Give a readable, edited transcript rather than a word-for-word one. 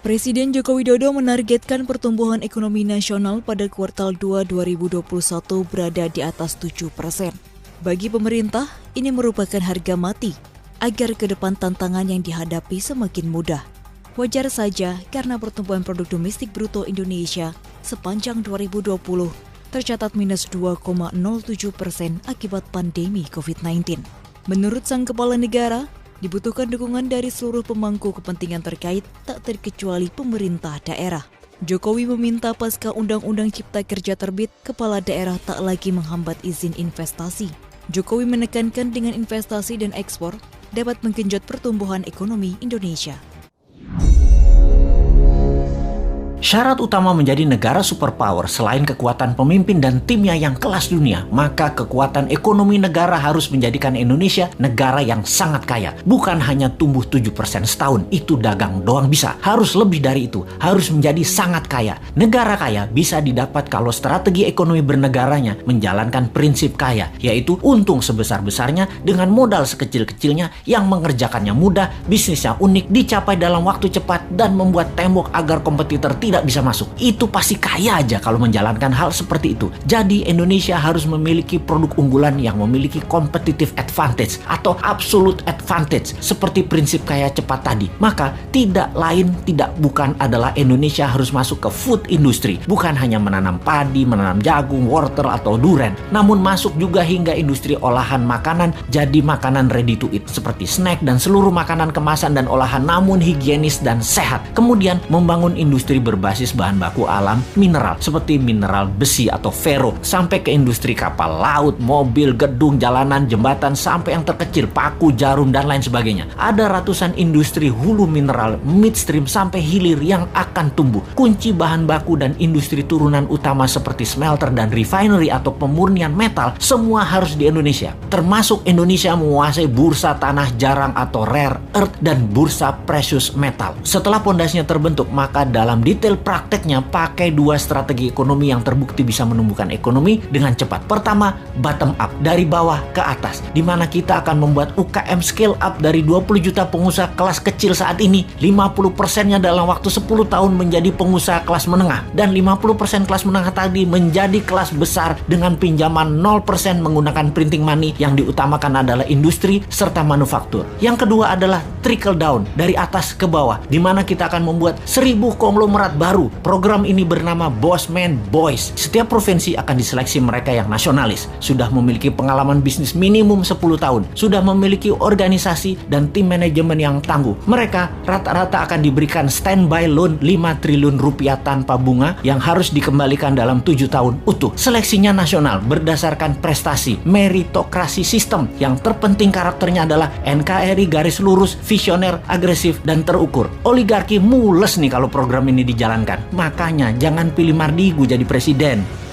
Presiden Joko Widodo menargetkan pertumbuhan ekonomi nasional pada kuartal 2 2021 berada di atas 7%. Bagi pemerintah, ini merupakan harga mati agar ke depan tantangan yang dihadapi semakin mudah. Wajar saja karena pertumbuhan produk domestik bruto Indonesia sepanjang 2020 tercatat minus 2,07% akibat pandemi COVID-19. Menurut sang kepala negara, dibutuhkan dukungan dari seluruh pemangku kepentingan terkait, tak terkecuali pemerintah daerah. Jokowi meminta pasca Undang-Undang Cipta Kerja terbit, kepala daerah tak lagi menghambat izin investasi. Jokowi menekankan dengan investasi dan ekspor dapat menggenjot pertumbuhan ekonomi Indonesia. Syarat utama menjadi negara superpower selain kekuatan pemimpin dan timnya yang kelas dunia, maka kekuatan ekonomi negara harus menjadikan Indonesia negara yang sangat kaya. Bukan hanya tumbuh 7% setahun, itu dagang doang bisa. Harus lebih dari itu, harus menjadi sangat kaya. Negara kaya bisa didapat kalau strategi ekonomi bernegaranya menjalankan prinsip kaya, yaitu untung sebesar-besarnya dengan modal sekecil-kecilnya yang mengerjakannya mudah, bisnisnya unik, dicapai dalam waktu cepat, dan membuat tembok agar kompetitor tidak bisa masuk. Itu pasti kaya aja kalau menjalankan hal seperti itu. Jadi Indonesia harus memiliki produk unggulan yang memiliki competitive advantage atau absolute advantage seperti prinsip kaya cepat tadi. Maka tidak lain tidak bukan adalah Indonesia harus masuk ke food industry. Bukan hanya menanam padi, menanam jagung, wortel atau duren, namun masuk juga hingga industri olahan makanan jadi makanan ready to eat seperti snack dan seluruh makanan kemasan dan olahan namun higienis dan sehat. Kemudian membangun industri berbasis bahan baku alam mineral seperti mineral besi atau fero sampai ke industri kapal laut, mobil, gedung, jalanan, jembatan sampai yang terkecil paku, jarum dan lain sebagainya. Ada ratusan industri hulu mineral, midstream sampai hilir yang akan tumbuh. Kunci bahan baku dan industri turunan utama seperti smelter dan refinery atau pemurnian metal semua harus di Indonesia. Termasuk Indonesia menguasai bursa tanah jarang atau rare earth dan bursa precious metal. Setelah pondasinya terbentuk, maka dalam detail prakteknya pakai dua strategi ekonomi yang terbukti bisa menumbuhkan ekonomi dengan cepat. Pertama, bottom up, dari bawah ke atas, di mana kita akan membuat UKM scale up dari 20 juta pengusaha kelas kecil saat ini, 50%-nya dalam waktu 10 tahun menjadi pengusaha kelas menengah, dan 50% kelas menengah tadi menjadi kelas besar dengan pinjaman 0% menggunakan printing money yang diutamakan adalah industri serta manufaktur. Yang kedua adalah trickle down, dari atas ke bawah, di mana kita akan membuat 1000 konglomerat baru. Program ini bernama Bossman Boys. Setiap provinsi akan diseleksi mereka yang nasionalis, sudah memiliki pengalaman bisnis minimum 10 tahun, sudah memiliki organisasi dan tim manajemen yang tangguh. Mereka rata-rata akan diberikan standby loan 5 triliun rupiah tanpa bunga yang harus dikembalikan dalam 7 tahun utuh. Seleksinya nasional berdasarkan prestasi, meritokrasi sistem. Yang terpenting karakternya adalah NKRI garis lurus, visioner, agresif, dan terukur. Oligarki mules nih kalau program ini dijalankan. Makanya jangan pilih Mardigu jadi presiden.